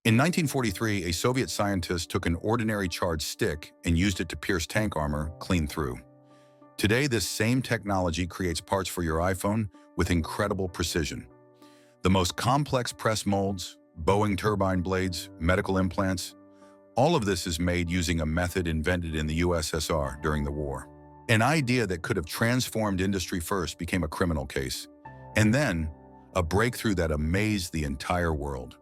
In 1943, a Soviet scientist took an ordinary charred stick and used it to pierce tank armor clean through. Today, this same technology creates parts for your iPhone with incredible precision. The most complex press molds, Boeing turbine blades, medical implants, all of this is made using a method invented in the USSR during the war. An idea that could have transformed industry first became a criminal case, and then a breakthrough that amazed the entire world.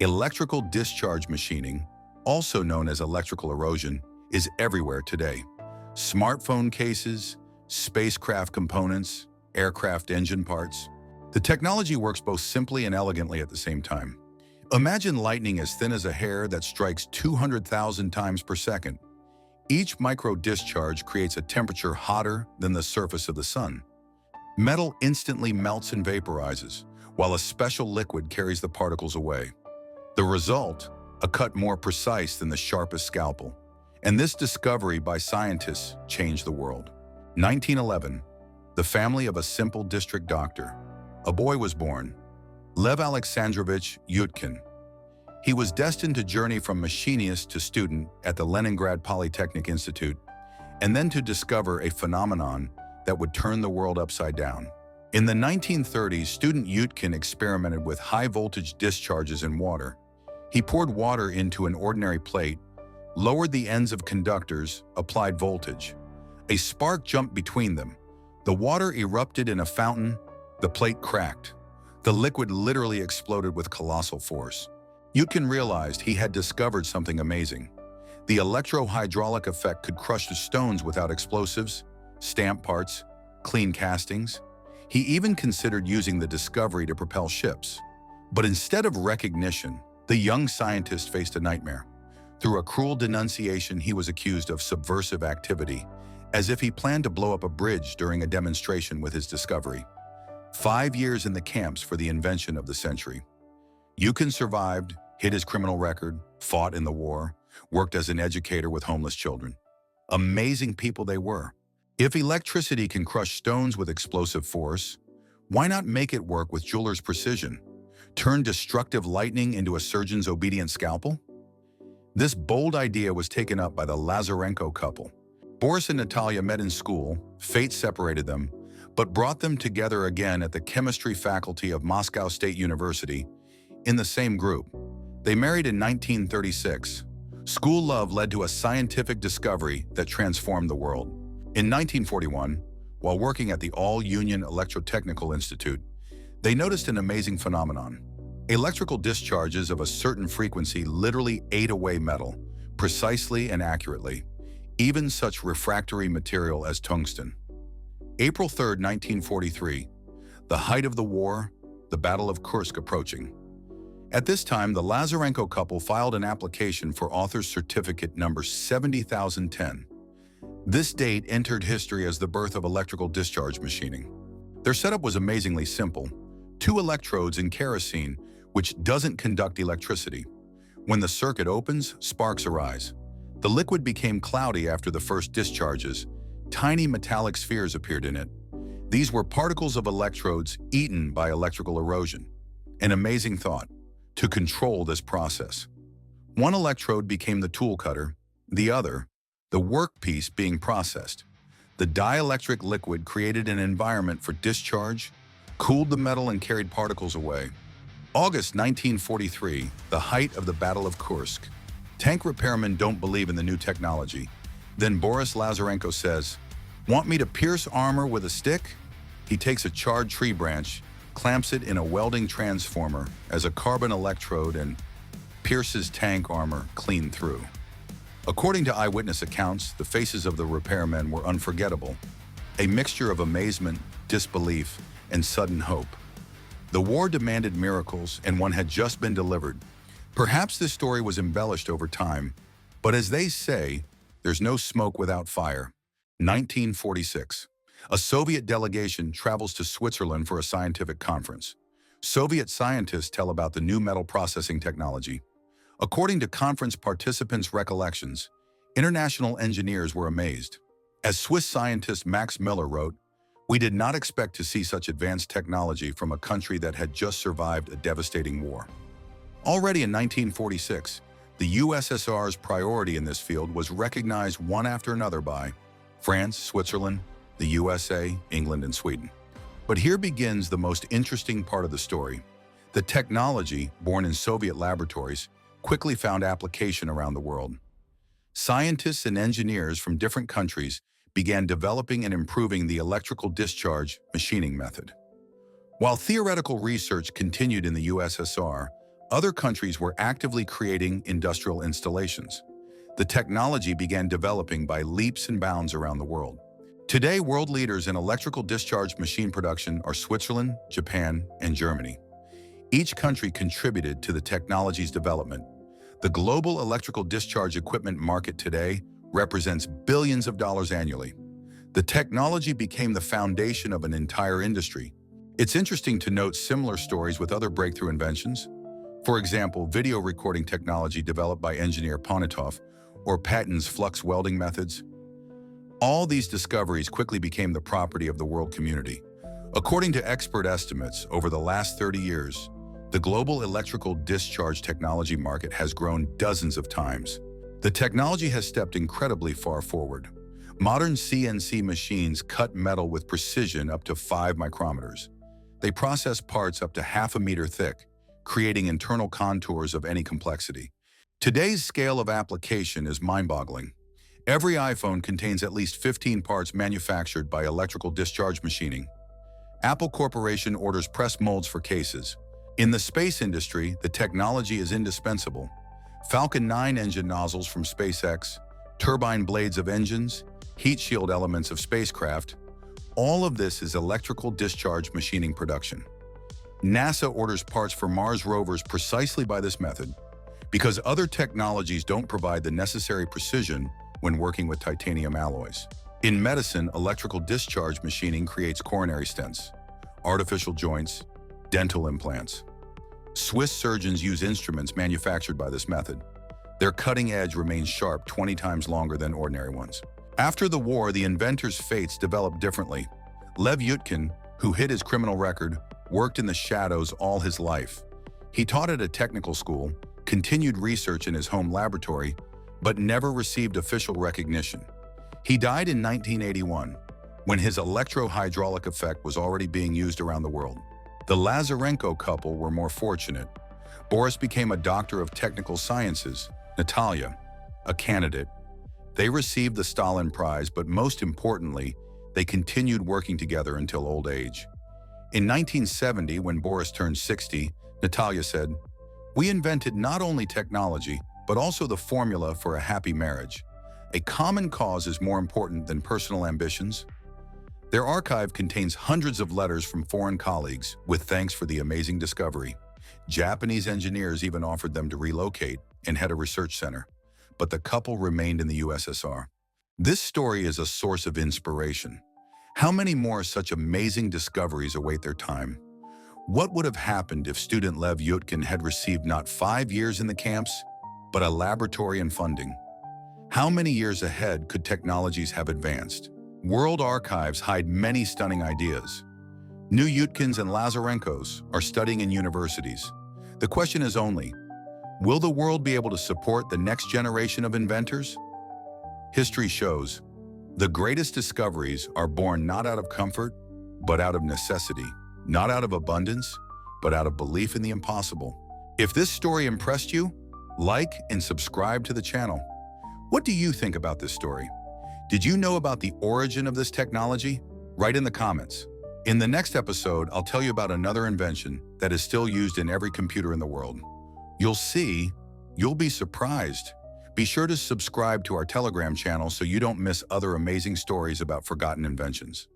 Electrical discharge machining, also known as electrical erosion, is everywhere today. Smartphone cases, spacecraft components, aircraft engine parts. The technology works both simply and elegantly at the same time. Imagine lightning as thin as a hair that strikes 200,000 times per second. Each micro discharge creates a temperature hotter than the surface of the sun. Metal instantly melts and vaporizes, while a special liquid carries the particles away. The result, a cut more precise than the sharpest scalpel. And this discovery by scientists changed the world. 1911, the family of a simple district doctor. A boy was born, Lev Alexandrovich Yutkin. He was destined to journey from machinist to student at the Leningrad Polytechnic Institute, and then to discover a phenomenon that would turn the world upside down. In the 1930s, student Yutkin experimented with high-voltage discharges in water. He poured water into an ordinary plate, lowered the ends of conductors, applied voltage. A spark jumped between them. The water erupted in a fountain, the plate cracked. The liquid literally exploded with colossal force. Yutkin realized he had discovered something amazing. The electro-hydraulic effect could crush the stones without explosives, stamp parts, clean castings. He even considered using the discovery to propel ships. But instead of recognition, the young scientist faced a nightmare. Through a cruel denunciation, he was accused of subversive activity, as if he planned to blow up a bridge during a demonstration with his discovery. 5 years in the camps for the invention of the century. Yutkin survived, hid his criminal record, fought in the war, worked as an educator with homeless children. Amazing people they were. If electricity can crush stones with explosive force, why not make it work with jeweler's precision? Turn destructive lightning into a surgeon's obedient scalpel? This bold idea was taken up by the Lazarenko couple. Boris and Natalia met in school, fate separated them, but brought them together again at the chemistry faculty of Moscow State University in the same group. They married in 1936. School love led to a scientific discovery that transformed the world. In 1941, while working at the All-Union Electrotechnical Institute, they noticed an amazing phenomenon. Electrical discharges of a certain frequency literally ate away metal, precisely and accurately, even such refractory material as tungsten. April 3, 1943, the height of the war, the Battle of Kursk approaching. At this time, the Lazarenko couple filed an application for author's certificate number 70,010. This date entered history as the birth of electrical discharge machining. Their setup was amazingly simple. 2 electrodes in kerosene, which doesn't conduct electricity. When the circuit opens, sparks arise. The liquid became cloudy after the first discharges. Tiny metallic spheres appeared in it. These were particles of electrodes eaten by electrical erosion. An amazing thought, to control this process. One electrode became the tool cutter, the other, the workpiece being processed. The dielectric liquid created an environment for discharge, cooled the metal and carried particles away. August 1943, the height of the Battle of Kursk. Tank repairmen don't believe in the new technology. Then Boris Lazarenko says, "Want me to pierce armor with a stick?" He takes a charred tree branch, clamps it in a welding transformer as a carbon electrode and pierces tank armor clean through. According to eyewitness accounts, the faces of the repairmen were unforgettable. A mixture of amazement, disbelief, and sudden hope. The war demanded miracles, and one had just been delivered. Perhaps this story was embellished over time, but as they say, there's no smoke without fire. 1946. A Soviet delegation travels to Switzerland for a scientific conference. Soviet scientists tell about the new metal processing technology. According to conference participants' recollections, international engineers were amazed. As Swiss scientist Max Miller wrote, "We did not expect to see such advanced technology from a country that had just survived a devastating war." Already in 1946, the USSR's priority in this field was recognized one after another by France, Switzerland, the USA, England, and Sweden. But here begins the most interesting part of the story. The technology, born in Soviet laboratories, quickly found application around the world. Scientists and engineers from different countries began developing and improving the electrical discharge machining method. While theoretical research continued in the USSR, other countries were actively creating industrial installations. The technology began developing by leaps and bounds around the world. Today, world leaders in electrical discharge machine production are Switzerland, Japan, and Germany. Each country contributed to the technology's development. The global electrical discharge equipment market today represents billions of dollars annually. The technology became the foundation of an entire industry. It's interesting to note similar stories with other breakthrough inventions. For example, video recording technology developed by engineer Ponitov, or Patton's flux welding methods. All these discoveries quickly became the property of the world community. According to expert estimates, over the last 30 years, the global electrical discharge technology market has grown dozens of times. The technology has stepped incredibly far forward. Modern CNC machines cut metal with precision up to 5 micrometers. They process parts up to half a meter thick, creating internal contours of any complexity. Today's scale of application is mind-boggling. Every iPhone contains at least 15 parts manufactured by electrical discharge machining. Apple Corporation orders press molds for cases. In the space industry, the technology is indispensable. Falcon 9 engine nozzles from SpaceX, turbine blades of engines, heat shield elements of spacecraft, all of this is electrical discharge machining production. NASA orders parts for Mars rovers precisely by this method, because other technologies don't provide the necessary precision when working with titanium alloys. In medicine, electrical discharge machining creates coronary stents, artificial joints, dental implants. Swiss surgeons use instruments manufactured by this method. Their cutting edge remains sharp 20 times longer than ordinary ones. After the war, the inventor's fates developed differently. Lev Yutkin, who hid his criminal record, worked in the shadows all his life. He taught at a technical school, continued research in his home laboratory, but never received official recognition. He died in 1981, when his electro-hydraulic effect was already being used around the world. The Lazarenko couple were more fortunate. Boris became a doctor of technical sciences, Natalia, a candidate. They received the Stalin Prize, but most importantly, they continued working together until old age. In 1970, when Boris turned 60, Natalia said, "We invented not only technology, but also the formula for a happy marriage. A common cause is more important than personal ambitions." Their archive contains hundreds of letters from foreign colleagues with thanks for the amazing discovery. Japanese engineers even offered them to relocate and head a research center, but the couple remained in the USSR. This story is a source of inspiration. How many more such amazing discoveries await their time? What would have happened if student Lev Yutkin had received not 5 years in the camps, but a laboratory and funding? How many years ahead could technologies have advanced? World archives hide many stunning ideas. New Yutkins and Lazarenkos are studying in universities. The question is only, will the world be able to support the next generation of inventors? History shows the greatest discoveries are born not out of comfort, but out of necessity, not out of abundance, but out of belief in the impossible. If this story impressed you, like and subscribe to the channel. What do you think about this story? Did you know about the origin of this technology? Write in the comments. In the next episode, I'll tell you about another invention that is still used in every computer in the world. You'll see, you'll be surprised. Be sure to subscribe to our Telegram channel so you don't miss other amazing stories about forgotten inventions.